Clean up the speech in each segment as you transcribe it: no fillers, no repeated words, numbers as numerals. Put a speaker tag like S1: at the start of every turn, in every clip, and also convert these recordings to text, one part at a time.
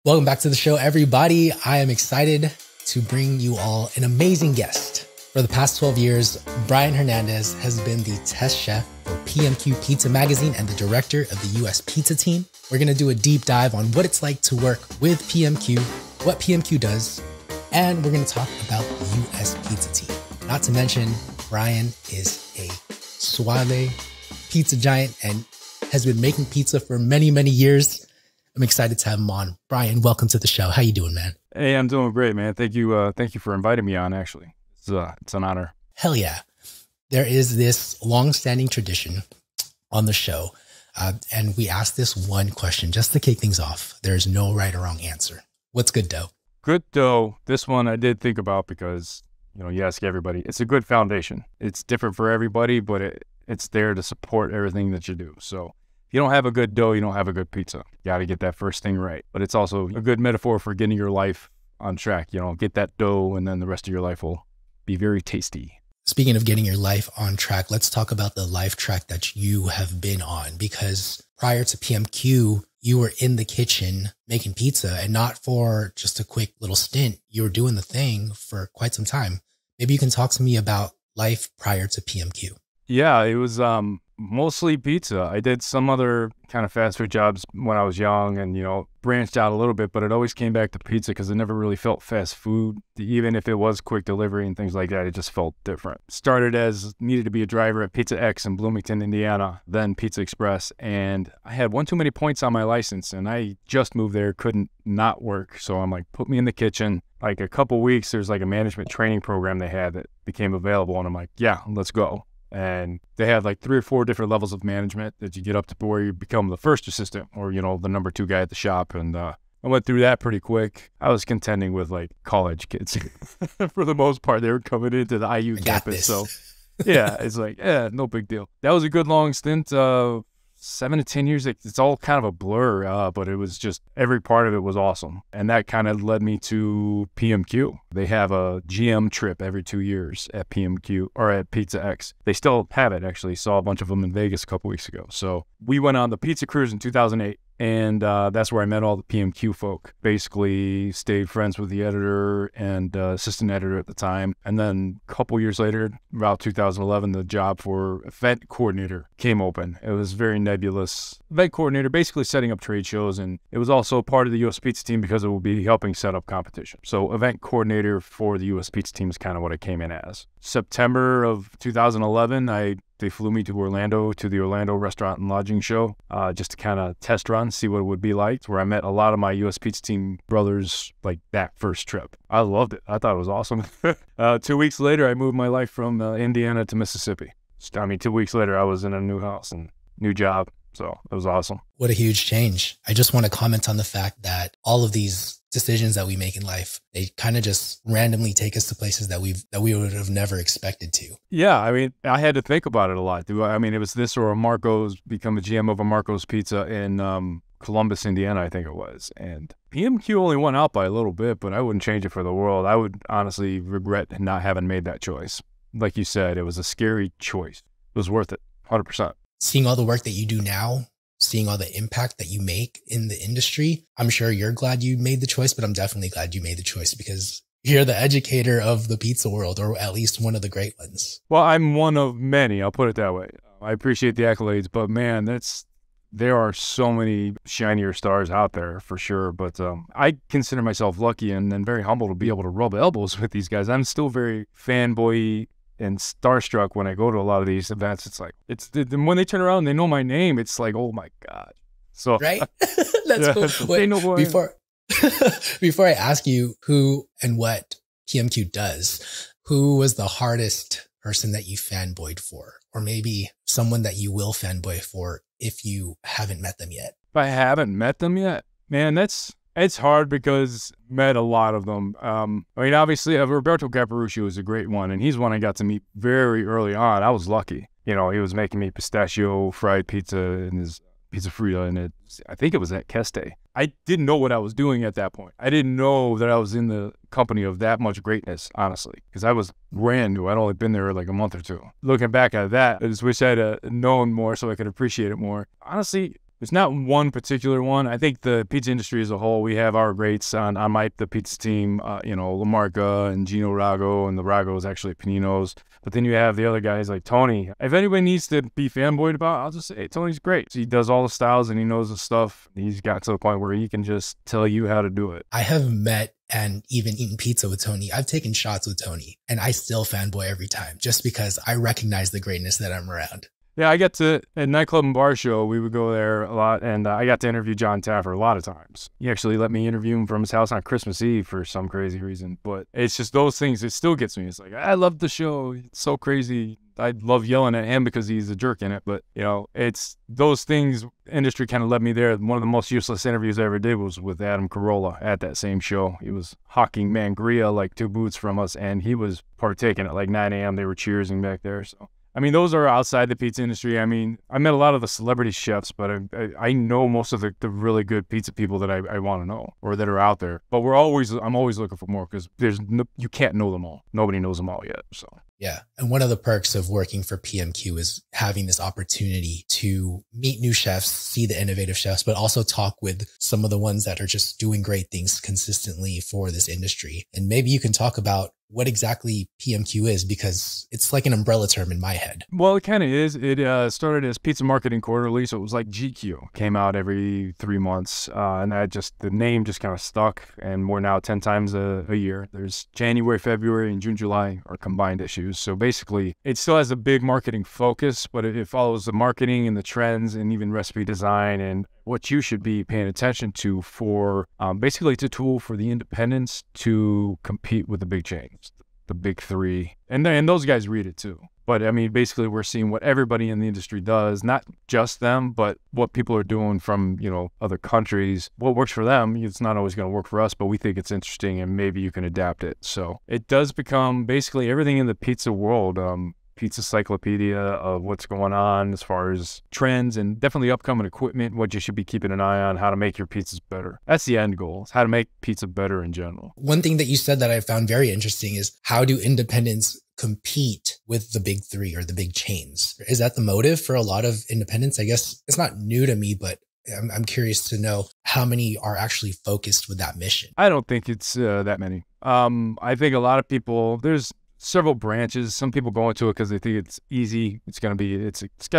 S1: Welcome back to the show, everybody. I am excited to bring you all an amazing guest. For the past 12 years, Brian Hernandez has been the test chef for PMQ Pizza Magazine and the director of the US Pizza team. We're going to do a deep dive on what it's like to work with PMQ, what PMQ does, and we're going to talk about the US Pizza team. Not to mention, Brian is a suave pizza giant and has been making pizza for many, many years. I'm excited to have him on. Brian, welcome to the show. How you doing, man?
S2: Hey, I'm doing great, man. Thank you for inviting me on, actually. It's an honor.
S1: Hell yeah. There is this long-standing tradition on the show, and we ask this one question just to kick things off. There's no right or wrong answer. What's good dough?
S2: Good dough. This one I did think about because, you ask everybody. It's a good foundation. It's different for everybody, but it's there to support everything that you do. So if you don't have a good dough, you don't have a good pizza. You got to get that first thing right. But it's also a good metaphor for getting your life on track. Get that dough, and then the rest of your life will be very tasty.
S1: Speaking of getting your life on track, let's talk about the life track that you have been on, because prior to PMQ, you were in the kitchen making pizza, and not for just a quick little stint. You were doing the thing for quite some time. Maybe you can talk to me about life prior to PMQ.
S2: Yeah, it was mostly pizza. I did some other kind of fast food jobs when I was young and, branched out a little bit, but it always came back to pizza because it never really felt fast food. Even if it was quick delivery and things like that, it just felt different. Started as needed to be a driver at Pizza X in Bloomington, Indiana, then Pizza Express. And I had one too many points on my license and I just moved there, couldn't not work. So I'm like, put me in the kitchen. Like a couple weeks, there's like a management training program they had that became available. And I'm like, yeah, let's go. And they had like 3 or 4 different levels of management that you get up to where you become the first assistant or, the number 2 guy at the shop. And I went through that pretty quick. I was contending with like college kids for the most part. They were coming into the IU campus. So yeah, it's like, no big deal. That was a good long stint. 7 to 10 years, it's all kind of a blur, but it was just every part of it was awesome. And that kind of led me to PMQ. They have a GM trip every 2 years at PMQ or at Pizza X. They still have it, actually. Saw a bunch of them in Vegas a couple weeks ago. So we went on the pizza cruise in 2008. And that's where I met all the PMQ folk. Basically stayed friends with the editor and assistant editor at the time. And then a couple years later, about 2011, the job for event coordinator came open. It was very nebulous. Event coordinator, basically setting up trade shows. And it was also part of the US Pizza team because it will be helping set up competition. So event coordinator for the US Pizza team is kind of what I came in as. September of 2011, they flew me to Orlando, to the Orlando Restaurant and Lodging Show, just to kind of test run, see what it would be like, where I met a lot of my US Pizza team brothers, like that first trip. I loved it. I thought it was awesome. 2 weeks later, I moved my life from Indiana to Mississippi. 2 weeks later, I was in a new house and new job. So it was awesome.
S1: What a huge change. I just want to comment on the fact that all of these decisions that we make in life, they kind of just randomly take us to places that we would have never expected to.
S2: Yeah, I mean, I had to think about it a lot. It was this or a Marco's, become a GM of a Marco's Pizza in Columbus, Indiana, I think it was. And PMQ only went out by a little bit, but I wouldn't change it for the world. I would honestly regret not having made that choice. Like you said, it was a scary choice. It was worth it, 100%.
S1: Seeing all the work that you do now, seeing all the impact that you make in the industry, I'm sure you're glad you made the choice, but I'm definitely glad you made the choice because you're the educator of the pizza world, or at least one of the great ones.
S2: Well, I'm one of many, I'll put it that way. I appreciate the accolades, but man, there are so many shinier stars out there for sure. But I consider myself lucky and very humble to be able to rub elbows with these guys. I'm still very fanboy and starstruck when I go to a lot of these events. It's like, when they turn around and they know my name, it's like, oh my God. So
S1: right? That's cool. Wait, before I ask you who and what PMQ does, who was the hardest person that you fanboyed for? Or maybe someone that you will fanboy for if you haven't met them yet?
S2: If I haven't met them yet, man, it's hard because met a lot of them. Obviously, Roberto Caparuccio is a great one, and he's one I got to meet very early on. I was lucky. He was making me pistachio fried pizza in his pizza frita, and I think it was at Keste. I didn't know what I was doing at that point. I didn't know that I was in the company of that much greatness, honestly, because I was brand new. I'd only been there like a month or two. Looking back at that, I just wish I'd known more so I could appreciate it more. Honestly, There's not one particular one. I think the pizza industry as a whole, we have our greats on the pizza team, Lamarca and Gino Rago, and the Rago is actually Panino's. But then you have the other guys like Tony. If anybody needs to be fanboyed about, I'll just say, hey, Tony's great. He does all the styles and he knows the stuff. He's got to the point where he can just tell you how to do it.
S1: I have met and even eaten pizza with Tony. I've taken shots with Tony and I still fanboy every time just because I recognize the greatness that I'm around.
S2: Yeah, I got to, at Nightclub and Bar Show, we would go there a lot, and I got to interview John Taffer a lot of times. He actually let me interview him from his house on Christmas Eve for some crazy reason, but it's just those things, it still gets me. It's like, I love the show, it's so crazy. I love yelling at him because he's a jerk in it, but, it's those things, industry kind of led me there. One of the most useless interviews I ever did was with Adam Carolla at that same show. He was hawking Mangria like 2 booths from us, and he was partaking at like 9 a.m. They were cheersing back there, so. I mean, those are outside the pizza industry. I mean, I met a lot of the celebrity chefs, but I know most of the really good pizza people that I want to know or that are out there. But I'm always looking for more because you can't know them all. Nobody knows them all yet. So.
S1: Yeah. And one of the perks of working for PMQ is having this opportunity to meet new chefs, see the innovative chefs, but also talk with some of the ones that are just doing great things consistently for this industry. And maybe you can talk about what exactly PMQ is, because it's like an umbrella term in my head.
S2: Well, it kind of is. It started as Pizza Marketing Quarterly, so it was like GQ. Came out every 3 months, and the name just kind of stuck, and we're now 10 times a year. There's January, February, and June, July are combined issues. So basically, it still has a big marketing focus, but it follows the marketing and the trends and even recipe design and what you should be paying attention to for basically it's a tool for the independents to compete with the big chains, the big three. And those guys read it too. But I mean, basically we're seeing what everybody in the industry does, not just them, but what people are doing from, other countries. What works for them, it's not always going to work for us, but we think it's interesting and maybe you can adapt it. So it does become basically everything in the pizza world, pizza encyclopedia of what's going on as far as trends and definitely upcoming equipment, what you should be keeping an eye on, how to make your pizzas better. That's the end goal, is how to make pizza better in general.
S1: One thing that you said that I found very interesting is how do independents compete with the big three or the big chains? Is that the motive for a lot of independents? I guess it's not new to me, but I'm curious to know how many are actually focused with that mission.
S2: I don't think it's that many. I think a lot of people, there's several branches. Some people go into it because they think it's easy. It's got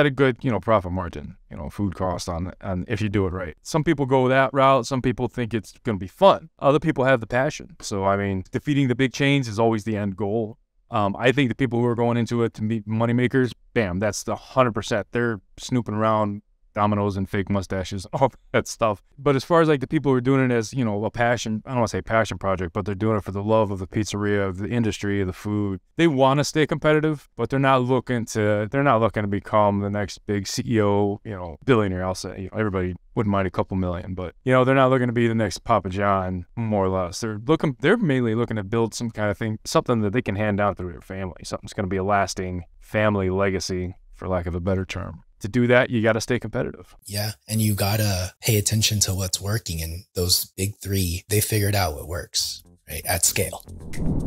S2: a good, profit margin, food cost on if you do it right. Some people go that route. Some people think it's going to be fun. Other people have the passion. So, I mean, defeating the big chains is always the end goal. I think the people who are going into it to be moneymakers, bam, that's the 100%. They're snooping around Dominoes and fake mustaches, all that stuff. But as far as like the people who are doing it as, a passion, I don't want to say passion project, but they're doing it for the love of the pizzeria, of the industry, of the food. They want to stay competitive, but they're not looking to become the next big CEO, billionaire. I'll say, everybody wouldn't mind a couple million, but they're not looking to be the next Papa John, more or less. They're mainly looking to build some kind of thing, something that they can hand down through their family. Something's going to be a lasting family legacy, for lack of a better term. To do that, you got to stay competitive.
S1: Yeah. And you got to pay attention to what's working. And those big three, they figured out what works, right? At scale.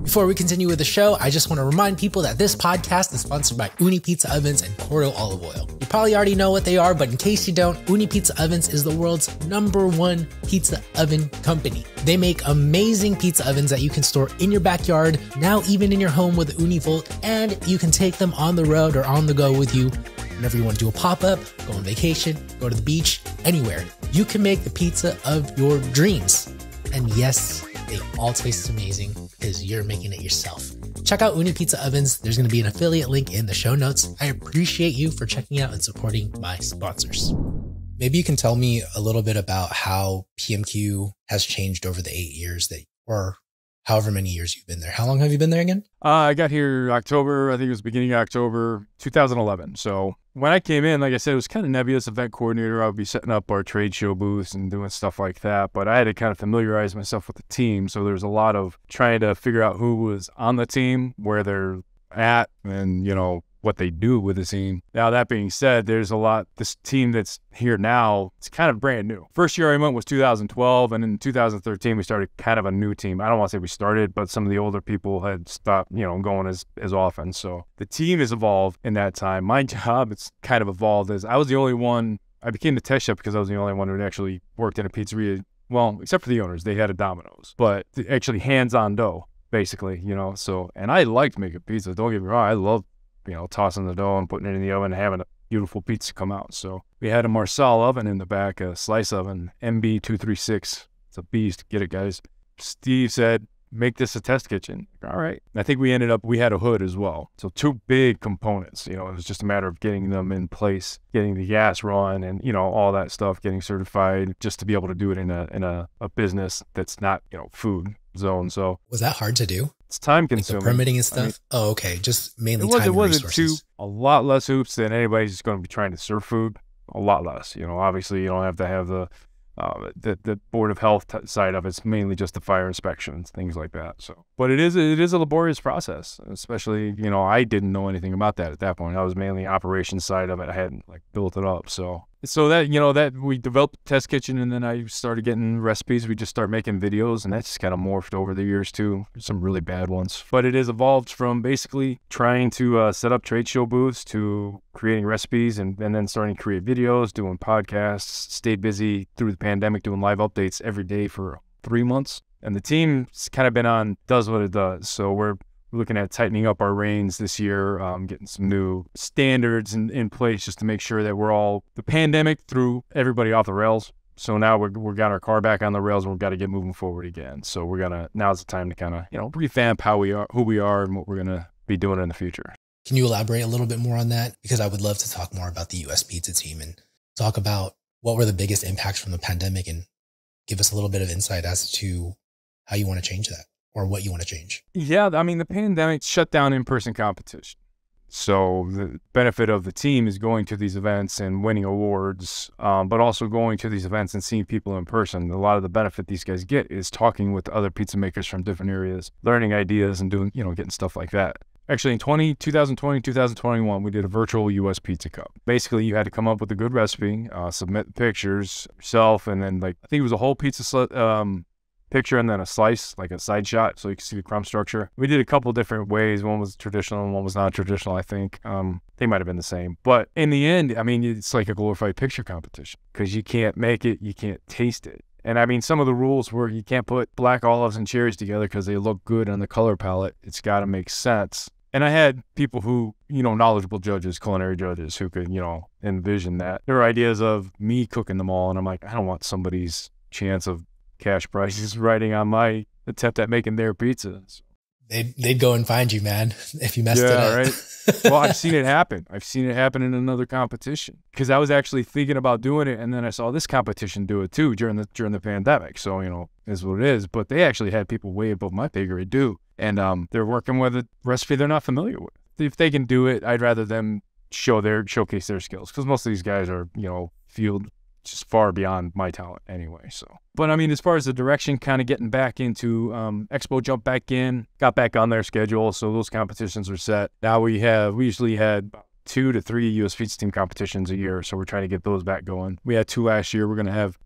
S1: Before we continue with the show, I just want to remind people that this podcast is sponsored by Uni Pizza Ovens and Porto Olive Oil. You probably already know what they are, but in case you don't, Uni Pizza Ovens is the world's #1 pizza oven company. They make amazing pizza ovens that you can store in your backyard, now even in your home with UniVolt, and you can take them on the road or on the go with you. Whenever you want to do a pop-up, go on vacation, go to the beach, anywhere, you can make the pizza of your dreams. And yes, they all taste amazing because you're making it yourself. Check out Uni Pizza Ovens. There's going to be an affiliate link in the show notes. I appreciate you for checking out and supporting my sponsors. Maybe you can tell me a little bit about how PMQ has changed over the 8 years or however many years you've been there. How long have you been there again?
S2: I got here October, I think it was beginning of October, 2011. So when I came in, like I said, it was kind of nebulous event coordinator. I would be setting up our trade show booths and doing stuff like that. But I had to kind of familiarize myself with the team. So there's a lot of trying to figure out who was on the team, where they're at, and, what they do with the team. Now, that being said, there's a lot, this team that's here now, it's kind of brand new. First year I went was 2012, and in 2013, we started kind of a new team. I don't want to say we started, but some of the older people had stopped, going as often. So the team has evolved in that time. My job, it's kind of evolved as I was the only one I became the test chef because I was the only one who actually worked in a pizzeria. Well, except for the owners, they had a Domino's, but actually hands-on dough, basically, you know. So, and I liked making pizza. Don't get me wrong, I love, you know, tossing the dough and putting it in the oven and having a beautiful pizza come out. So we had a Marsal oven in the back, a slice oven, MB236. It's a beast. Get it, guys. Steve said, make this a test kitchen. All right. I think we had a hood as well. So 2 big components, you know, it was just a matter of getting them in place, getting the gas run and, you know, all that stuff, getting certified just to be able to do it in a business that's not, you know, food zone. So
S1: was that hard to do?
S2: It's time
S1: Like
S2: consuming.
S1: the permitting and stuff? I mean, oh, okay. Just mainly time and resources.
S2: A lot less hoops than anybody's going to be trying to serve food. A lot less. You know, obviously you don't have to have the Board of Health side of it's mainly just the fire inspections, things like that. So, but it is a laborious process, especially, you know, I didn't know anything about that at that point. I was mainly operations side of it. I hadn't like built it up. So that, you know, that we developed a test kitchen and then I started getting recipes. We just start making videos and that just kind of morphed over the years too. Some really bad ones, but it has evolved from basically trying to set up trade show booths to creating recipes and then starting to create videos, doing podcasts, stayed busy through the pandemic, doing live updates every day for 3 months. And the team's kind of been does what it does. So we're looking at tightening up our reins this year, getting some new standards in place just to make sure that the pandemic threw everybody off the rails. So now we've got our car back on the rails and we've got to get moving forward again. So now's the time to kind of, you know, revamp who we are and what we're going to be doing in the future.
S1: Can you elaborate a little bit more on that? Because I would love to talk more about the US Pizza team and talk about what were the biggest impacts from the pandemic and give us a little bit of insight as to how you want to change that. Or what you want to change? Yeah,
S2: I mean, the pandemic shut down in-person competition. So the benefit of the team is going to these events and winning awards, but also going to these events and seeing people in person. A lot of the benefit these guys get is talking with other pizza makers from different areas, learning ideas and doing, you know, getting stuff like that. Actually, in 2020, 2021, we did a virtual US Pizza Cup. Basically, you had to come up with a good recipe, submit the pictures yourself, and then I think it was a whole pizza picture and then a slice, like a side shot, so you can see the crumb structure. We did a couple different ways. One was traditional and one was non-traditional, I think. They might have been the same. But in the end, I mean, it's like a glorified picture competition because you can't make it, you can't taste it. And I mean, some of the rules were you can't put black olives and cherries together because they look good on the color palette. It's got to make sense. And I had people who, you know, knowledgeable judges, culinary judges who could, you know, envision that. There were ideas of me cooking them all. And I'm like, I don't want somebody's chance of cash prizes riding on my attempt at making their pizza.
S1: They'd go and find you, man, if you messed it up.
S2: Right. Well, I've seen it happen. I've seen it happen in another competition because I was actually thinking about doing it, and then I saw this competition do it too during the pandemic. So, you know, is what it is. But they actually had people way above my pay grade do, and they're working with a recipe they're not familiar with. If they can do it, I'd rather them showcase their skills because most of these guys are, you know, field just far beyond my talent anyway. So, but I mean, as far as the direction, kind of getting back into Expo, jumped back in, got back on their schedule. So those competitions are set. Now we usually had 2 to 3 US Pizza Team competitions a year. So we're trying to get those back going. We had 2 last year.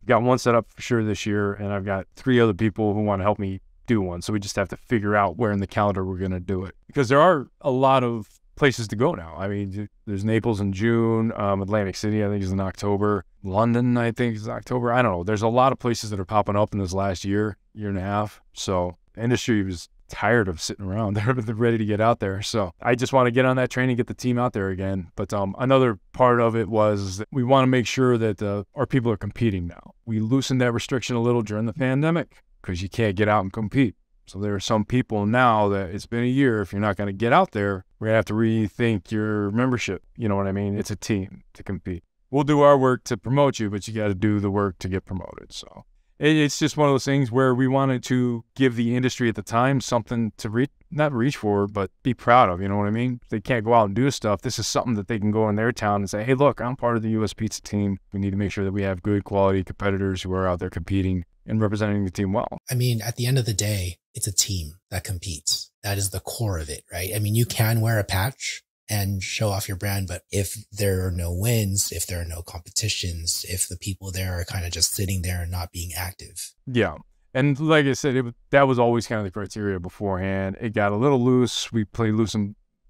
S2: Got 1 set up for sure this year. And I've got 3 other people who want to help me do one. So we just have to figure out where in the calendar we're going to do it because there are a lot of places to go now. I mean, there's Naples in June, Atlantic City, I think is in October, London, I think is October. I don't know. There's a lot of places that are popping up in this last year and a half. So the industry was tired of sitting around. They're ready to get out there. So I just want to get on that train and get the team out there again. But another part of it was that we want to make sure that our people are competing now. We loosened that restriction a little during the pandemic because you can't get out and compete. So there are some people now that it's been a year. If you're not going to get out there, we're going to have to rethink your membership. You know what I mean? It's a team to compete. We'll do our work to promote you, but you got to do the work to get promoted. So it's just one of those things where we wanted to give the industry at the time something to not reach for, but be proud of. You know what I mean? They can't go out and do stuff. This is something that they can go in their town and say, hey, look, I'm part of the US Pizza Team. We need to make sure that we have good quality competitors who are out there competing and representing the team well.
S1: I mean, at the end of the day, it's a team that competes. That is the core of it, right? I mean, you can wear a patch and show off your brand, but if there are no wins, if there are no competitions, if the people there are kind of just sitting there and not being active.
S2: Yeah. And like I said, that was always kind of the criteria beforehand. It got a little loose. We played loose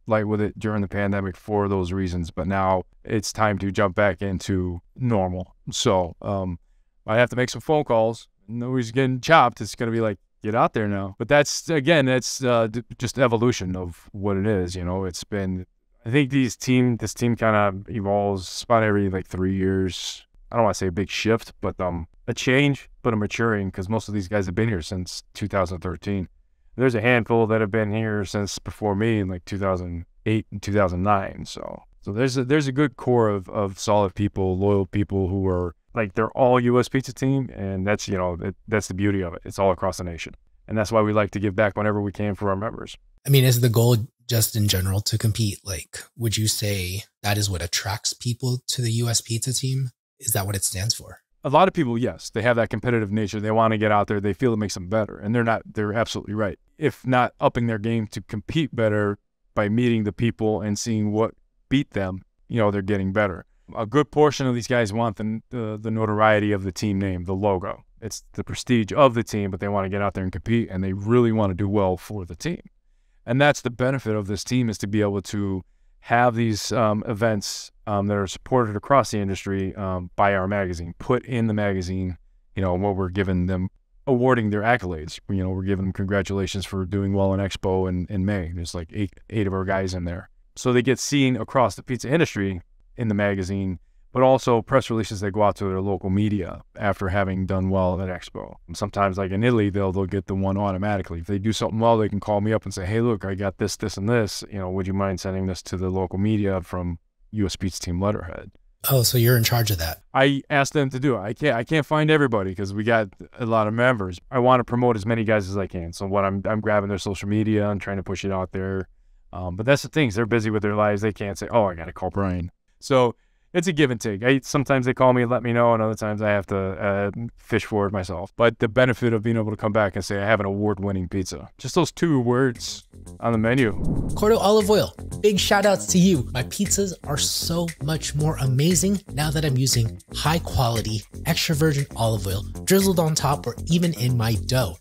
S2: light with it during the pandemic for those reasons, but now it's time to jump back into normal. So I have to make some phone calls. Nobody's getting chopped. It's going to be like, get out there now. But that's just evolution of what it is. It's been, I think this team kind of evolves about every like 3 years. I don't want to say a big shift, but a change, but a maturing, because most of these guys have been here since 2013. There's a handful that have been here since before me in like 2008 and 2009. So there's a good core of solid people, loyal people who are like, they're all U.S. Pizza team, and that's the beauty of it. It's all across the nation, and that's why we like to give back whenever we can for our members.
S1: I mean, is the goal just in general to compete? Like, would you say that is what attracts people to the U.S. Pizza team? Is that what it stands for?
S2: A lot of people, yes, they have that competitive nature. They want to get out there. They feel it makes them better, and they're absolutely right. If not upping their game to compete better by meeting the people and seeing what beat them, they're getting better. A good portion of these guys want the notoriety of the team name, the logo. It's the prestige of the team, but they want to get out there and compete, and they really want to do well for the team. And that's the benefit of this team, is to be able to have these events that are supported across the industry by our magazine, put in the magazine, what we're giving them, awarding their accolades. We're giving them congratulations for doing well in Expo in May. There's like eight of our guys in there. So they get seen across the pizza industry in the magazine, but also press releases that go out to their local media after having done well at Expo. Sometimes, like in Italy, they'll get the one automatically. If they do something well, they can call me up and say, hey, look, I got this, and this. Would you mind sending this to the local media from U.S. Pizza Team letterhead?
S1: Oh, so you're in charge of that.
S2: I asked them to do it. I can't find everybody because we got a lot of members. I want to promote as many guys as I can. So what I'm grabbing their social media and trying to push it out there. But that's the thing. They're busy with their lives. They can't say, oh, I got to call Brian. So it's a give and take. Sometimes they call me and let me know, and other times I have to fish for it myself. But the benefit of being able to come back and say, I have an award-winning pizza. Just those 2 words on the menu.
S1: Cordo Olive Oil, big shout outs to you. My pizzas are so much more amazing now that I'm using high quality, extra virgin olive oil drizzled on top or even in my dough.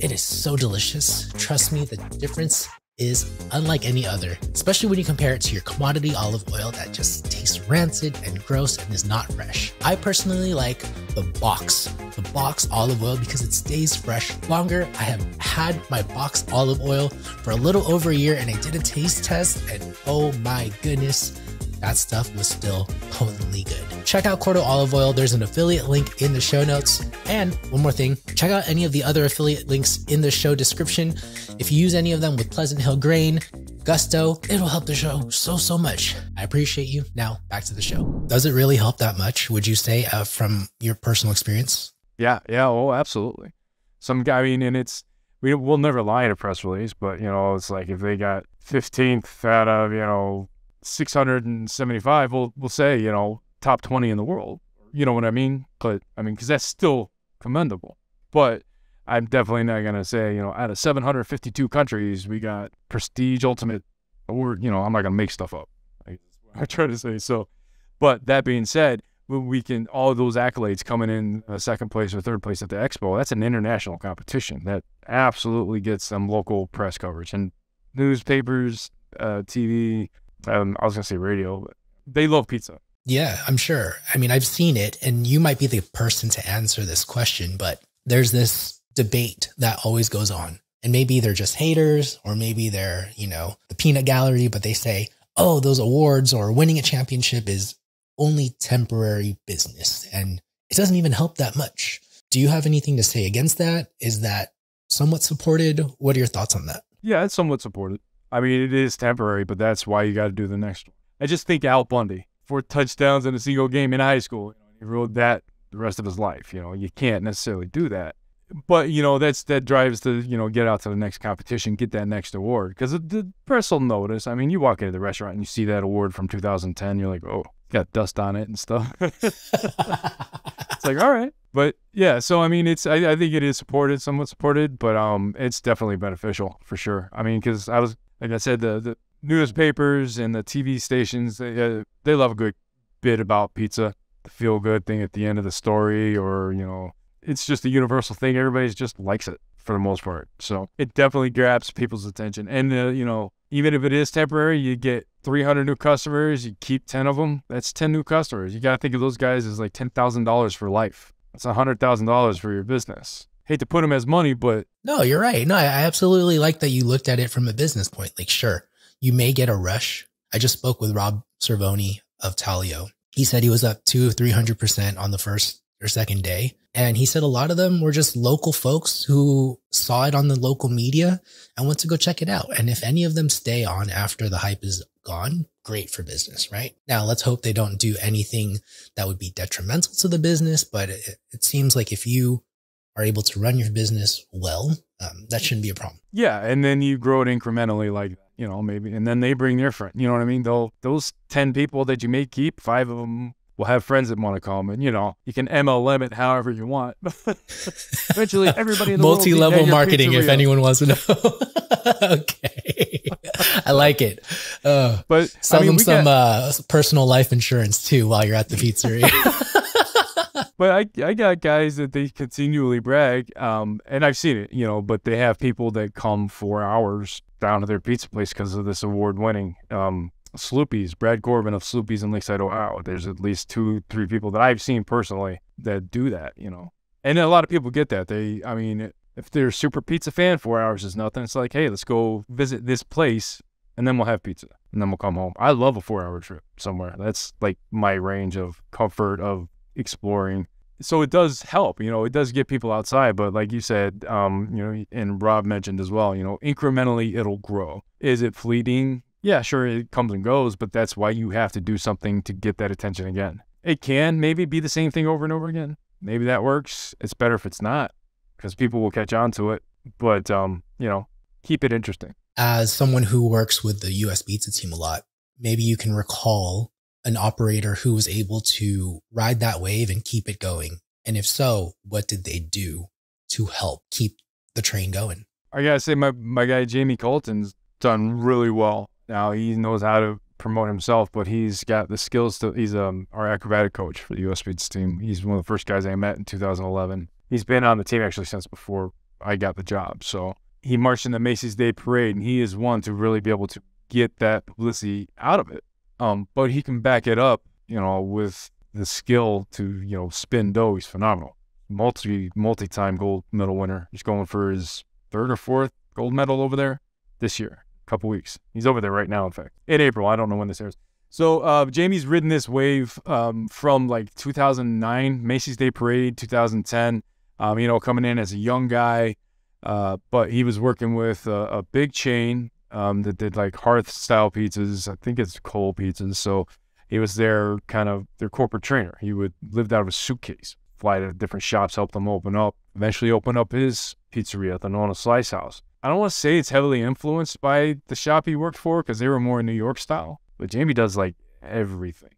S1: It is so delicious. Trust me, the difference is unlike any other, especially when you compare it to your commodity olive oil that just tastes rancid and gross and is not fresh. I personally like the box olive oil because it stays fresh longer. I have had my box olive oil for a little over a year, and I did a taste test, and oh my goodness, that stuff was still potently good. Check out Cordo Olive Oil. There's an affiliate link in the show notes. And one more thing, check out any of the other affiliate links in the show description. If you use any of them with Pleasant Hill Grain, Gusto, it'll help the show so much. I appreciate you. Now back to the show. Does it really help that much, would you say, from your personal experience?
S2: Yeah. Oh, absolutely. Some guy, and we'll never lie in a press release, but it's like if they got 15th out of, 675, we'll say, top 20 in the world. You know what I mean? But because that's still commendable. But I'm definitely not going to say, out of 752 countries, we got prestige ultimate award. I'm not going to make stuff up. I try to say so. But that being said, we can, all those accolades coming in second place or third place at the Expo, that's an international competition that absolutely gets some local press coverage and newspapers, TV. I was going to say radio, but they love pizza.
S1: Yeah, I'm sure. I've seen it, and you might be the person to answer this question, but there's this debate that always goes on. And maybe they're just haters, or maybe they're, the peanut gallery, but they say, oh, those awards or winning a championship is only temporary business, and it doesn't even help that much. Do you have anything to say against that? Is that somewhat supported? What are your thoughts on that?
S2: Yeah, it's somewhat supported. It is temporary, but that's why you got to do the next one. I just think Al Bundy, 4 touchdowns in a single game in high school, he rode that the rest of his life. You can't necessarily do that. But, that drives to, get out to the next competition, get that next award. Because the press will notice. You walk into the restaurant and you see that award from 2010, you're like, oh, got dust on it and stuff. It's like, all right. But yeah, so I think it is supported, somewhat supported, but it's definitely beneficial for sure. Because like I said, the newspapers and the TV stations, they love a good bit about pizza, the feel good thing at the end of the story, or it's just a universal thing. Everybody just likes it for the most part. So it definitely grabs people's attention. And Even if it is temporary, you get 300 new customers, you keep 10 of them, that's 10 new customers. You got to think of those guys as like $10,000 for life. That's $100,000 for your business. Hate to put them as money, but...
S1: No, you're right. No, I absolutely like that you looked at it from a business point. Like, sure, you may get a rush. I just spoke with Rob Cervoni of Talio. He said he was up 200-300% on the first or second day. And he said a lot of them were just local folks who saw it on the local media and went to go check it out. And if any of them stay on after the hype is gone, great for business, right? Now, let's hope they don't do anything that would be detrimental to the business. But it seems like if you are able to run your business well, that shouldn't be a problem.
S2: Yeah. And then you grow it incrementally, like, you know, maybe, and then they bring their friend, you know what I mean? Those 10 people that you may keep, 5 of them will have friends that want to come, and, you know, you can MLM it however you want. Eventually, everybody in the world
S1: multi-level marketing, if anyone wants to know. Okay. I like it.
S2: But
S1: sell them some personal life insurance too while you're at the pizzeria.
S2: But I got guys that they continually brag, and I've seen it, you know, but they have people that come 4 hours down to their pizza place because of this award-winning Sloopy's, Brad Corbin of Sloopy's in Lakeside, Ohio. There's at least 2-3 people that I've seen personally that do that, you know. And a lot of people get that. I mean, if they're a super pizza fan, 4 hours is nothing. It's like, hey, let's go visit this place, and then we'll have pizza, and then we'll come home. I love a 4-hour trip somewhere. That's like my range of comfort of exploring. So it does help, you know, it does get people outside. But like you said, you know, and Rob mentioned as well, you know, incrementally it'll grow. Is it fleeting? Yeah, sure, it comes and goes, but that's why you have to do something to get that attention again. It can maybe be the same thing over and over again. Maybe that works. It's better if it's not, because people will catch on to it. But, you know, keep it interesting.
S1: As someone who works with the US Pizza team a lot, maybe you can recall an operator who was able to ride that wave and keep it going. And if so, what did they do to help keep the train going?
S2: I gotta say, my guy Jamie Colton's done really well. Now, he knows how to promote himself, but he's got the skills to, he's our acrobatic coach for the US Pizza team. He's one of the first guys I met in 2011. He's been on the team actually since before I got the job. So he marched in the Macy's Day Parade, and he is one to really be able to get that publicity out of it. But he can back it up, you know, with the skill to, you know, spin dough. He's phenomenal. Multi-time gold medal winner. He's going for his 3rd or 4th gold medal over there this year. Couple weeks. He's over there right now, in fact. In April. I don't know when this airs. So Jamie's ridden this wave from like 2009, Macy's Day Parade, 2010, you know, coming in as a young guy. But he was working with a big chain that did like hearth-style pizzas. I think it's coal pizzas. So he was their corporate trainer. He would live out of a suitcase, fly to different shops, help them open up, eventually open up his pizzeria at the Nona Slice House. I don't want to say it's heavily influenced by the shop he worked for because they were more New York style, but Jamie does like everything.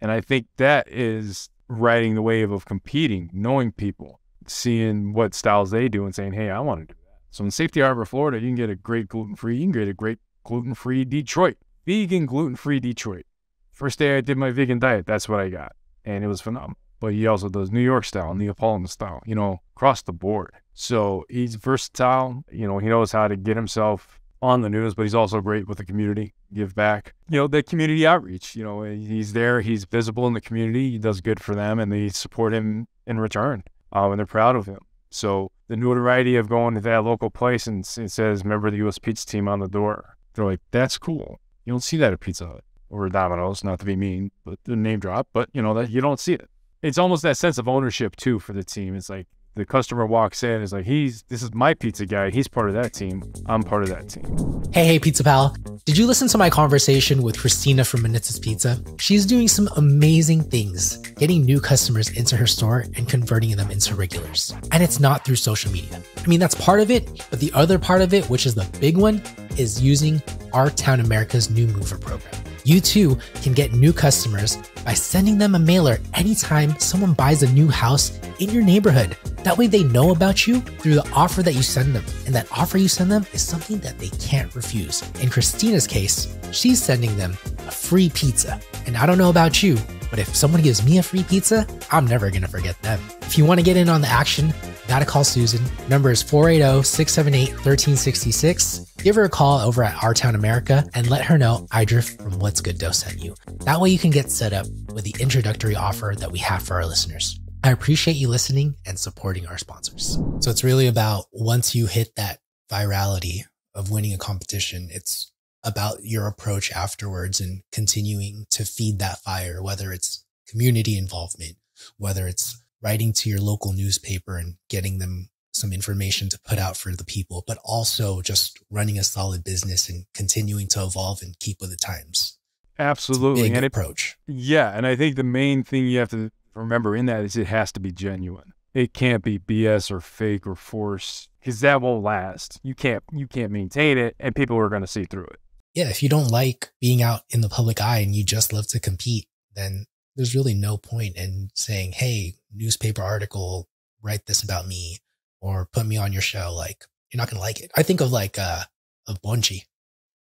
S2: And I think that is riding the wave of competing, knowing people, seeing what styles they do and saying, hey, I want to do that. So in Safety Harbor, Florida, you can get a great gluten-free, Detroit, vegan gluten-free Detroit. First day I did my vegan diet, that's what I got. And it was phenomenal. But he also does New York style, Neapolitan style, you know, across the board. So he's versatile. You know, he knows how to get himself on the news, but he's also great with the community, give back. You know, the community outreach, you know, he's there, he's visible in the community, he does good for them, and they support him in return, and they're proud of him. So the notoriety of going to that local place and it says, member of the US Pizza team on the door, they're like, that's cool. You don't see that at Pizza Hut or Domino's, not to be mean, but the name drop, but you know, that you don't see it. It's almost that sense of ownership too for the team. It's like the customer walks in, is like, this is my pizza guy. He's part of that team. I'm part of that team.
S1: Hey, Pizza Pal. Did you listen to my conversation with Christina from Manitz's Pizza? She's doing some amazing things, getting new customers into her store and converting them into regulars. And it's not through social media. I mean, that's part of it, but the other part of it, which is the big one, is using Our Town America's New Mover program. You too can get new customers by sending them a mailer anytime someone buys a new house in your neighborhood. That way they know about you through the offer that you send them. And that offer you send them is something that they can't refuse. In Christina's case, she's sending them a free pizza. And I don't know about you, but if someone gives me a free pizza, I'm never gonna forget them. If you wanna get in on the action, gotta call Susan. Number is 480-678-1366. Give her a call over at Our Town America and let her know iDrift from What's Good Dough sent you. That way you can get set up with the introductory offer that we have for our listeners. I appreciate you listening and supporting our sponsors. So it's really about once you hit that virality of winning a competition, it's about your approach afterwards and continuing to feed that fire, whether it's community involvement, whether it's writing to your local newspaper and getting them some information to put out for the people, but also just running a solid business and continuing to evolve and keep with the times.
S2: Absolutely.
S1: Big approach.
S2: Yeah. And I think the main thing you have to remember in that is it has to be genuine. It can't be BS or fake or force, because that won't last. You can't maintain it, and people are going to see through it.
S1: Yeah. If you don't like being out in the public eye and you just love to compete, then there's really no point in saying, hey, newspaper article, write this about me or put me on your show. Like, you're not going to like it. I think of like, of Bonchi.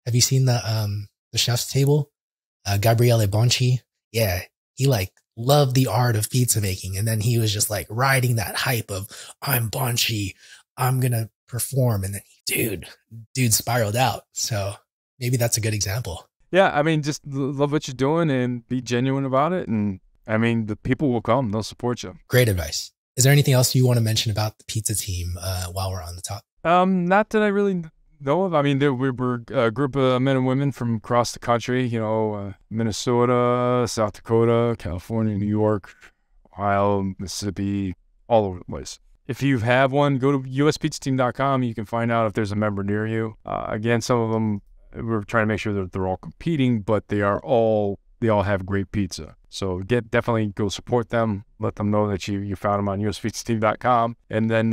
S1: Have you seen the chef's table? Gabriele Bonchi. Yeah. He like loved the art of pizza making. And then he was just like riding that hype of, I'm Bonchi, I'm going to perform. And then dude spiraled out. So maybe that's a good example.
S2: Yeah, I mean, just love what you're doing and be genuine about it. And I mean, the people will come. They'll support you.
S1: Great advice. Is there anything else you want to mention about the pizza team while we're on the top?
S2: Not that I really know of. I mean, we're a group of men and women from across the country, Minnesota, South Dakota, California, New York, Ohio, Mississippi, all over the place. If you have one, go to uspizzateam.com. You can find out if there's a member near you. Again, some of them, we're trying to make sure that they're all competing, but they all have great pizza. So definitely go support them. Let them know that you found them on uspizzateam.com. And then,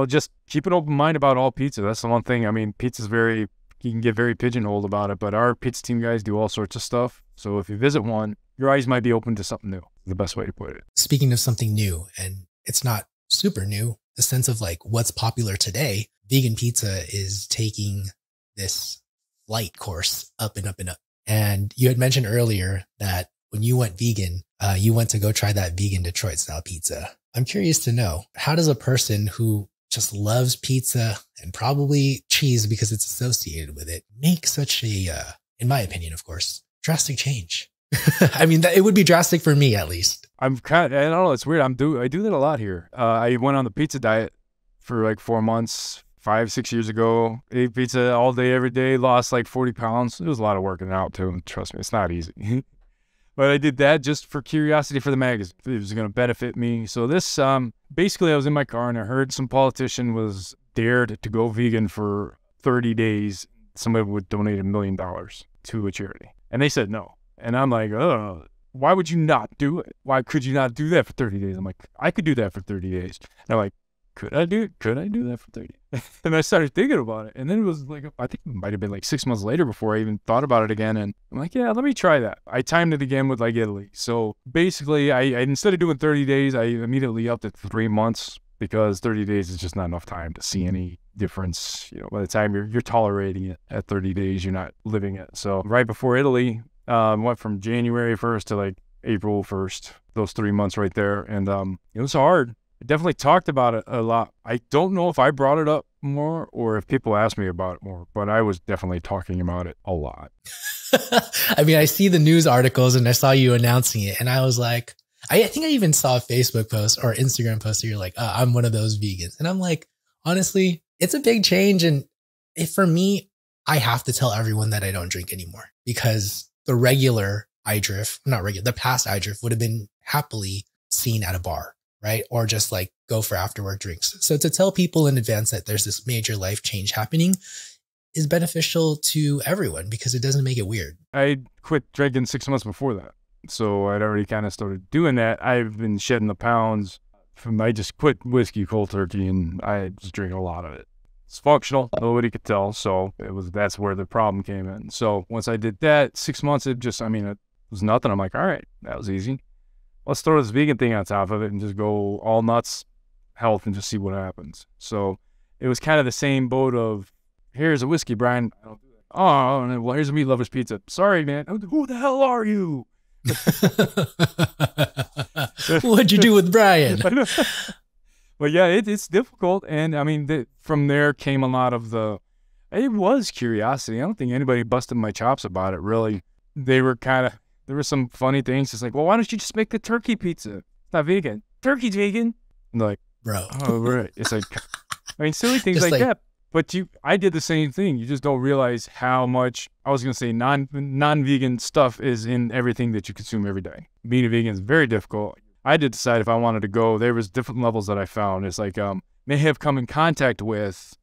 S2: just keep an open mind about all pizza. That's the one thing. I mean, pizza's you can get very pigeonholed about it, but our pizza team guys do all sorts of stuff. So if you visit one, your eyes might be open to something new. The best way to put it.
S1: Speaking of something new, and it's not super new, the sense of like what's popular today, vegan pizza is taking this flight course up and up and up. And you had mentioned earlier that when you went vegan, you went to go try that vegan Detroit style pizza. I'm curious to know, how does a person who just loves pizza and probably cheese because it's associated with it make such a, in my opinion, of course, drastic change? I mean, it would be drastic for me, at least. I
S2: don't know. It's weird. I do that a lot here. I went on the pizza diet for like 4 months. 5-6 years ago, ate pizza all day, every day, lost like 40 pounds. It was a lot of working out too. And trust me, it's not easy. But I did that just for curiosity for the magazine. It was going to benefit me. So this, basically I was in my car and I heard some politician was dared to go vegan for 30 days. Somebody would donate $1 million to a charity. And they said no. And I'm like, oh, why would you not do it? Why could you not do that for 30 days? I'm like, I could do that for 30 days. And I'm like, could I do that for 30 days? And I started thinking about it. And then it was like, I think it might have been like 6 months later before I even thought about it again. And I'm like, yeah, let me try that. I timed it again with like Italy. So basically, I instead of doing 30 days, I immediately upped it to 3 months because 30 days is just not enough time to see any difference. By the time you're tolerating it at 30 days, you're not living it. So right before Italy, went from January 1st to like April 1st, those 3 months right there. And it was hard. I definitely talked about it a lot. I don't know if I brought it up more or if people asked me about it more, but I was definitely talking about it a lot.
S1: I mean, I see the news articles and I saw you announcing it and I was like, I think I even saw a Facebook post or Instagram post where you're like, I'm one of those vegans. And I'm like, honestly, it's a big change. And for me, I have to tell everyone that I don't drink anymore because the regular iDrift, the past iDrift would have been happily seen at a bar. Right? Or just like go for after work drinks. So to tell people in advance that there's this major life change happening is beneficial to everyone because it doesn't make it weird.
S2: I quit drinking 6 months before that. So I'd already kind of started doing that. I've been shedding the pounds I just quit whiskey cold turkey and I just drink a lot of it. It's functional. Nobody could tell. So that's where the problem came in. So once I did that, 6 months, it was nothing. I'm like, all right, that was easy. Let's throw this vegan thing on top of it and just go all nuts health and just see what happens. So it was kind of the same boat of, here's a whiskey, Brian. I don't do that. Oh, well, here's a meat lover's pizza. Sorry, man. Who the hell are you?
S1: What'd you do with Brian?
S2: But yeah, it's difficult. And I mean, from there came a lot of it was curiosity. I don't think anybody busted my chops about it, really. There were some funny things. It's like, well, why don't you just make the turkey pizza? It's not vegan. Turkey's vegan. I'm like,
S1: bro.
S2: Oh, right. It's like, I mean, silly things like that. But I did the same thing. You just don't realize how much, I was going to say, non-vegan stuff is in everything that you consume every day. Being a vegan is very difficult. I did decide if I wanted to go, there was different levels that I found. It's like, may have come in contact with ...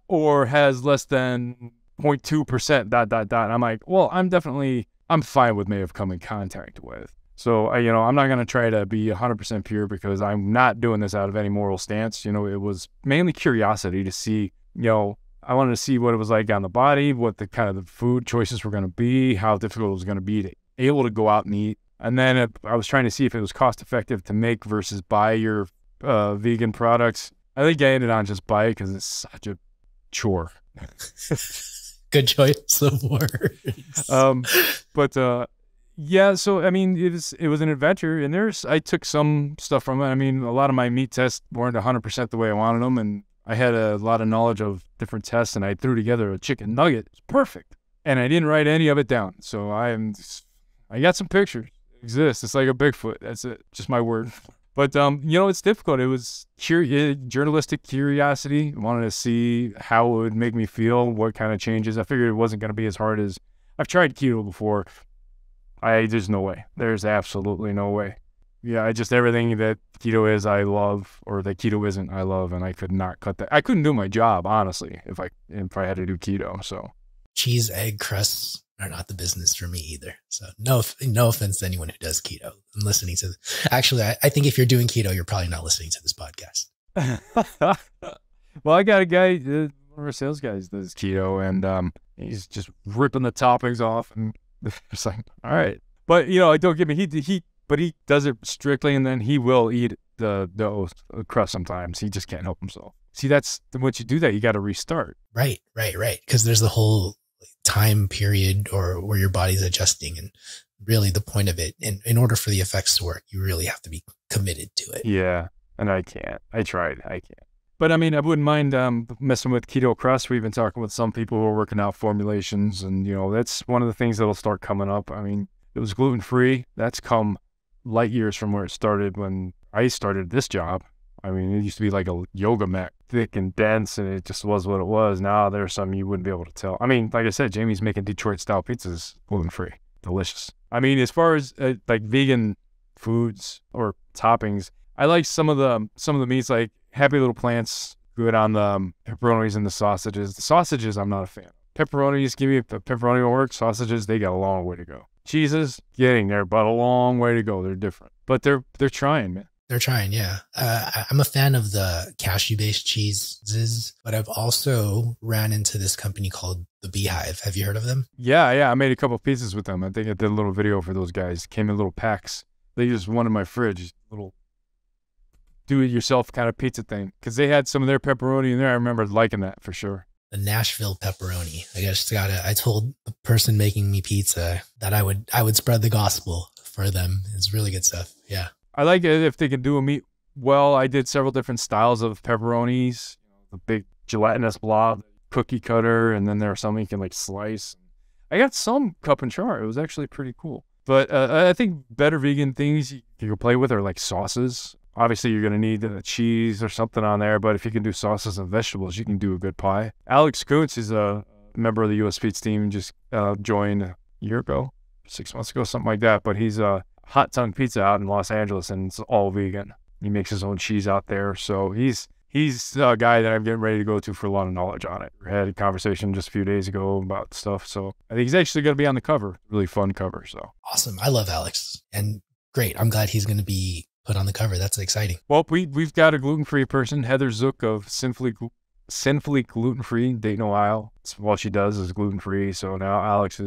S2: or has less than 0.2% ... I'm like, well, I'm fine with may have come in contact with. So, I'm not going to try to be 100% pure because I'm not doing this out of any moral stance. It was mainly curiosity to see, I wanted to see what it was like on the body, what the kind of the food choices were going to be, how difficult it was going to be to able to go out and eat. And then I was trying to see if it was cost effective to make versus buy your vegan products. I think I ended on just buy it because it's such a chore.
S1: Good choice of words.
S2: Yeah, so I mean, it was an adventure, and I took some stuff from it. I mean, a lot of my meat tests weren't 100% the way I wanted them, and I had a lot of knowledge of different tests, and I threw together a chicken nugget. It's perfect, and I didn't write any of it down. So I got some pictures. It exists. It's like a Bigfoot. That's it. Just my word. But it's difficult. It was journalistic curiosity. I wanted to see how it would make me feel, what kind of changes. I figured it wasn't going to be as hard as I've tried keto before. There's no way. There's absolutely no way. Yeah, everything that keto is, I love, or that keto isn't, I love, and I could not cut that. I couldn't do my job, honestly, if I had to do keto. So
S1: cheese, egg crusts are not the business for me either. So no offense to anyone who does keto and listening to. Actually, I think if you're doing keto, you're probably not listening to this podcast.
S2: Well, I got a guy, one of our sales guys does keto, and he's just ripping the toppings off and. It's like, all right. But, don't get me, but he does it strictly, and then he will eat the crust sometimes. He just can't help himself. See, once you do that, you got to restart.
S1: Right. Because there's the whole time period or where your body's adjusting, and really the point of it, in order for the effects to work, you really have to be committed to it.
S2: Yeah. And I can't. I tried. I can't. But I mean, I wouldn't mind messing with keto crust. We've been talking with some people who are working out formulations, and that's one of the things that'll start coming up. I mean, it was gluten-free. That's come light years from where it started when I started this job. I mean, it used to be like a yoga mat, thick and dense, and it just was what it was. Now there's some you wouldn't be able to tell. I mean, like I said, Jamie's making Detroit-style pizzas gluten-free. Delicious. I mean, as far as like vegan foods or toppings, I like some of the meats, like Happy Little Plants, good on the pepperonis and the sausages. The sausages, I'm not a fan. Pepperonis, give me a pepperoni will work. Sausages, they got a long way to go. Cheeses, getting there, but a long way to go. They're different, but they're trying, man.
S1: They're trying, yeah. I'm a fan of the cashew-based cheeses, but I've also ran into this company called The Beehive. Have you heard of them?
S2: Yeah. I made a couple pieces with them. I think I did a little video for those guys. Came in little packs. They just one in my fridge, little do-it-yourself kind of pizza thing, because they had some of their pepperoni in there. I remember liking that for sure.
S1: The Nashville pepperoni. I told the person making me pizza that I would spread the gospel for them. It's really good stuff. Yeah.
S2: I like it if they can do a meat well. I did several different styles of pepperonis, the big gelatinous blob, cookie cutter, and then there are some you can like slice. I got some cup and char. It was actually pretty cool. But I think better vegan things you can play with are like sauces. Obviously, you're going to need cheese or something on there, but if you can do sauces and vegetables, you can do a good pie. Alex Kuntz is a member of the U.S. Pete's team, just joined a year ago, 6 months ago, something like that. But he's a Hot Tongue Pizza out in Los Angeles, and it's all vegan. He makes his own cheese out there. So he's a guy that I'm getting ready to go to for a lot of knowledge on it. We had a conversation just a few days ago about stuff. So I think he's actually going to be on the cover, really fun cover. So awesome.
S1: I love Alex, and great. I'm glad he's going to be put on the cover. That's exciting.
S2: Well, we've got a gluten-free person, Heather Zook of Sinfully Gluten-Free, Dayton, Ohio. That's all she does is gluten-free. So now Alex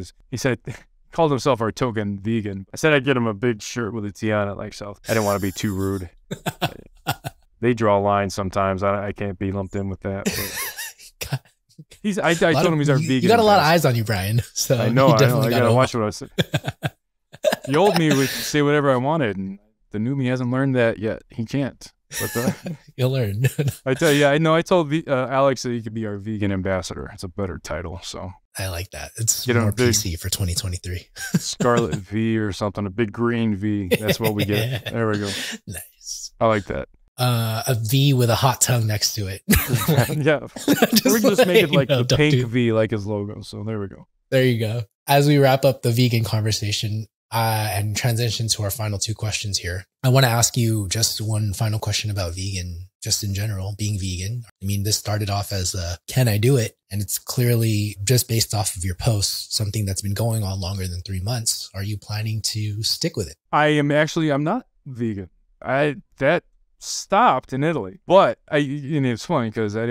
S2: called himself our token vegan. I said I'd get him a big shirt with a T on it, like so. I didn't want to be too rude. They draw lines sometimes. I can't be lumped in with that. I told him he's our vegan.
S1: You got a lot of eyes on you, Brian. So
S2: I know. I got to watch what I say. The old me would say whatever I wanted, and the new me hasn't learned that yet. He can't. But
S1: You'll learn.
S2: I tell you, I told Alex that he could be our vegan ambassador. It's a better title. So
S1: I like that. It's
S2: get
S1: more PC for 2023.
S2: Scarlet V or something, a big green V. That's what we get. There we go.
S1: Nice.
S2: I like that.
S1: A V with a hot tongue next to it.
S2: Yeah. We can just make it like the pink V, like his logo. So there we go.
S1: There you go. As we wrap up the vegan conversation and transition to our final two questions here, I want to ask you just one final question about vegan, just in general, being vegan. I mean, this started off as can I do it? And it's clearly just based off of your posts, something that's been going on longer than 3 months. Are you planning to stick with it?
S2: I'm not vegan. That stopped in Italy, but it's funny because I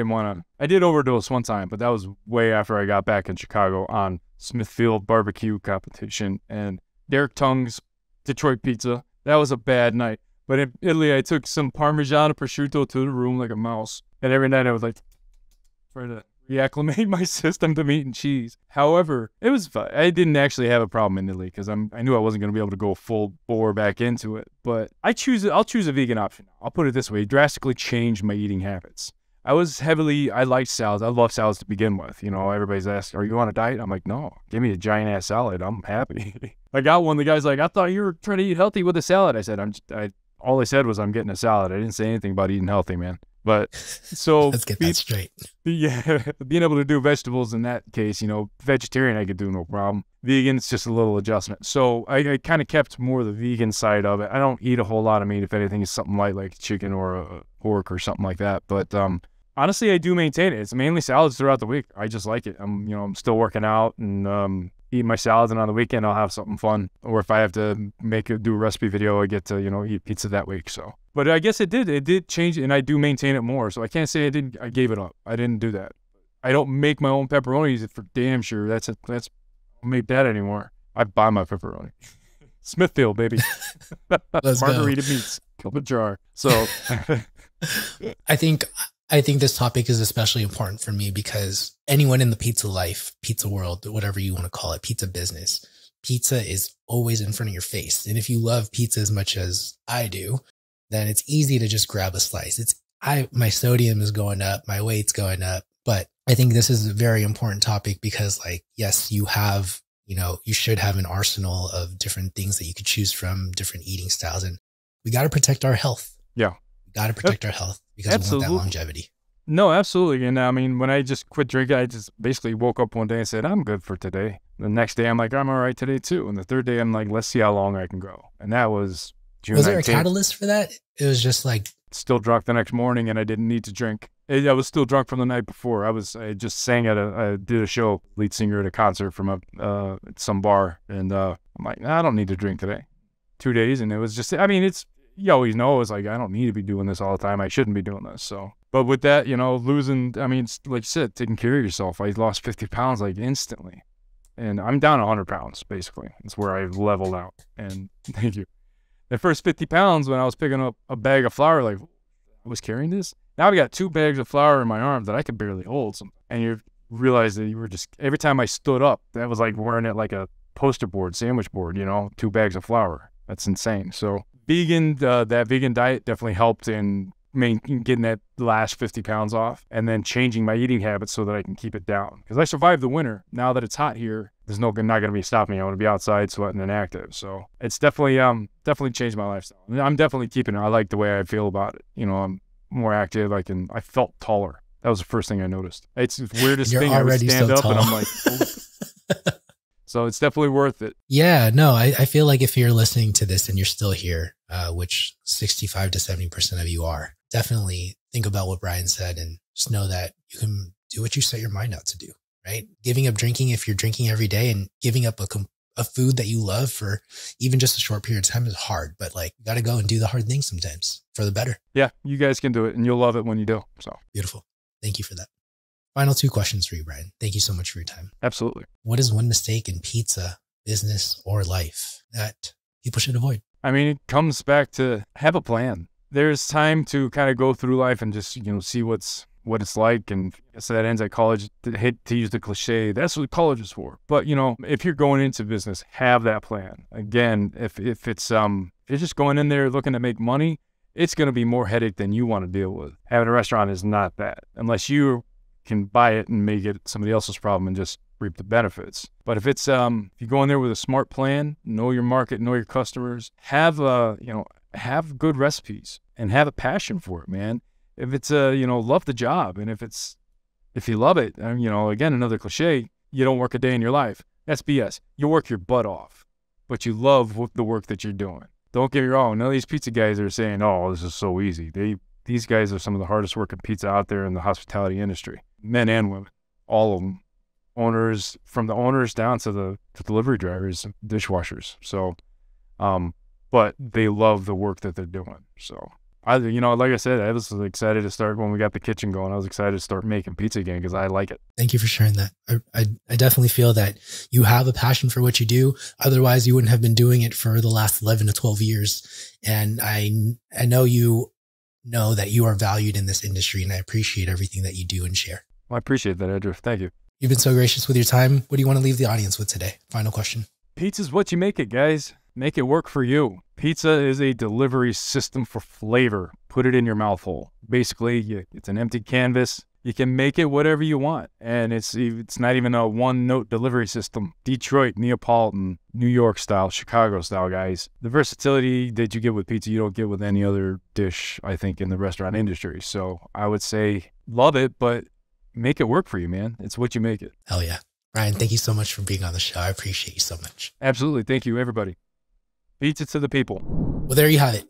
S2: did overdose one time, but that was way after I got back in Chicago on Smithfield barbecue competition and Derek Tung's Detroit pizza. That was a bad night. But in Italy, I took some Parmigiano prosciutto to the room like a mouse. And every night I was like, try to reacclimate my system to meat and cheese. However, it was fun. I didn't actually have a problem in Italy because I knew I wasn't going to be able to go full bore back into it. But I'll choose a vegan option. I'll put it this way, drastically changed my eating habits. I liked salads. I love salads to begin with. Everybody's asked, are you on a diet? I'm like, no, give me a giant ass salad. I'm happy. I got one. The guy's like, I thought you were trying to eat healthy with a salad. I said, all I said was I'm getting a salad. I didn't say anything about eating healthy, man. But so
S1: let's get that straight.
S2: Yeah, being able to do vegetables in that case, vegetarian I could do no problem. Vegan, it's just a little adjustment. So I kind of kept more the vegan side of it. I don't eat a whole lot of meat. If anything, it's something light like chicken or a pork or something like that. But honestly, I do maintain it. It's mainly salads throughout the week. I just like it. I'm still working out and eat my salads, and on the weekend I'll have something fun. Or if I have to do a recipe video, I get to eat pizza that week. So, but I guess it did change, and I do maintain it more. So I can't say I gave it up. I didn't do that. I don't make my own pepperonis for damn sure. I don't make that anymore. I buy my pepperoni. Smithfield, baby. Margarita meats, kill the jar. So
S1: I think this topic is especially important for me because anyone in the pizza life, pizza world, whatever you want to call it, pizza business, pizza is always in front of your face. And if you love pizza as much as I do, then it's easy to just grab a slice. My sodium is going up, my weight's going up, but I think this is a very important topic because yes, you should have an arsenal of different things that you could choose from, different eating styles. And we got to protect our health.
S2: Yeah.
S1: Got to protect our health because we want that longevity.
S2: No, absolutely. And I mean, when I just quit drinking, I just basically woke up one day and said, I'm good for today. The next day, I'm like, I'm all right today too. And the third day, I'm like, let's see how long I can go. And that was June 19th. Was there a
S1: catalyst for that? It was just like...
S2: Still drunk the next morning and I didn't need to drink. I was still drunk from the night before. I just sang I did a show, lead singer at a concert from some bar. And I'm like, I don't need to drink today. 2 days. And it was just, you always know, it's like, I don't need to be doing this all the time. I shouldn't be doing this. So, but with that, losing, like you said, taking care of yourself, I lost 50 pounds like instantly. And I'm down 100 pounds, basically. It's where I leveled out. And thank you. The first 50 pounds when I was picking up a bag of flour, like, I was carrying this. Now I got 2 bags of flour in my arms that I could barely hold. And you realize that you were just, every time I stood up, that was like wearing it like a poster board, sandwich board, 2 bags of flour. That's insane. So that vegan diet definitely helped in getting that last 50 pounds off and then changing my eating habits so that I can keep it down. Because I survived the winter. Now that it's hot here, there's not going to be stopping me. I want to be outside sweating and active. So it's definitely changed my lifestyle. I'm definitely keeping it. I like the way I feel about it. I'm more active. I felt taller. That was the first thing I noticed. It's the weirdest thing. I would stand up and I'm like, oh. So it's definitely worth it.
S1: Yeah, no, I feel like if you're listening to this and you're still here, which 65 to 70% of you are, definitely think about what Brian said and just know that you can do what you set your mind out to do, right? Giving up drinking if you're drinking every day and giving up a food that you love for even just a short period of time is hard, but you got to go and do the hard things sometimes for the better.
S2: Yeah, you guys can do it and you'll love it when you do. So
S1: beautiful. Thank you for that. Final 2 questions for you, Brian. Thank you so much for your time.
S2: Absolutely.
S1: What is one mistake in pizza, business, or life that people should avoid?
S2: It comes back to have a plan. There's time to kind of go through life and just, see what it's like. And so that ends at college. I hate to use the cliche. That's what college is for. But, if you're going into business, have that plan. Again, if you're just going in there looking to make money, it's going to be more headache than you want to deal with. Having a restaurant is not that, unless you can buy it and make it somebody else's problem and just reap the benefits. But if it's if you go in there with a smart plan, know your market, know your customers, have have good recipes and have a passion for it, man. If it's love the job, and if you love it, and again, another cliche, you don't work a day in your life. That's BS. You work your butt off, but you love the work that you're doing. Don't get me wrong. None of these pizza guys are saying, "Oh, this is so easy." These guys are some of the hardest working pizza out there in the hospitality industry, men and women, all of them. Owners, from the owners down to the delivery drivers, dishwashers. So, but they love the work that they're doing. So, like I said, I was excited to start when we got the kitchen going. I was excited to start making pizza again because I like it.
S1: Thank you for sharing that. I definitely feel that you have a passion for what you do. Otherwise, you wouldn't have been doing it for the last 11 to 12 years. And I know you know that you are valued in this industry, and I appreciate everything that you do and share.
S2: Well, I appreciate that, Andrew. Thank you.
S1: You've been so gracious with your time. What do you want to leave the audience with today? Final question.
S2: Pizza's what you make it, guys. Make it work for you. Pizza is a delivery system for flavor. Put it in your mouth hole. Basically, it's an empty canvas. You can make it whatever you want. And it's not even a one-note delivery system. Detroit, Neapolitan, New York style, Chicago style, guys. The versatility that you get with pizza, you don't get with any other dish, I think, in the restaurant industry. So I would say love it, but make it work for you, man. It's what you make it.
S1: Hell yeah. Brian, thank you so much for being on the show. I appreciate you so much.
S2: Absolutely. Thank you, everybody. Pizza to the people.
S1: Well, there you have it.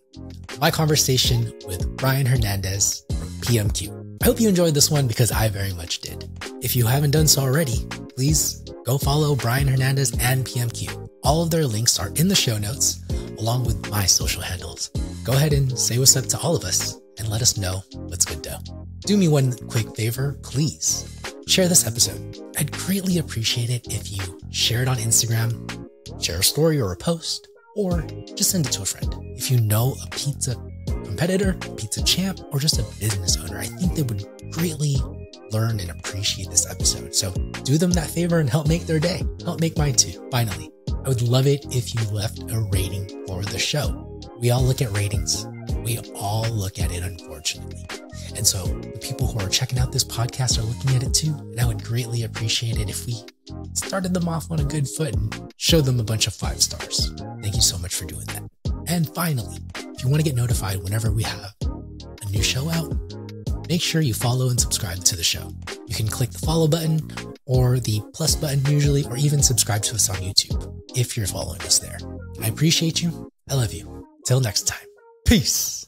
S1: My conversation with Brian Hernandez from PMQ. I hope you enjoyed this one because I very much did. If you haven't done so already, please go follow Brian Hernandez and PMQ. All of their links are in the show notes, along with my social handles. Go ahead and say what's up to all of us and let us know what's good dough. Do me one quick favor, please. Share this episode. I'd greatly appreciate it if you share it on Instagram, share a story or a post, or just send it to a friend. If you know a pizza competitor, pizza champ, or just a business owner, I think they would greatly learn and appreciate this episode. So do them that favor and help make their day. Help make mine too. Finally, I would love it if you left a rating for the show. We all look at ratings. We all look at it, unfortunately. And so the people who are checking out this podcast are looking at it too. And I would greatly appreciate it if we started them off on a good foot and showed them a bunch of 5 stars. Thank you so much for doing that. And finally, if you want to get notified whenever we have a new show out, make sure you follow and subscribe to the show. You can click the follow button or the plus button usually, or even subscribe to us on YouTube if you're following us there. I appreciate you. I love you. Till next time. Peace.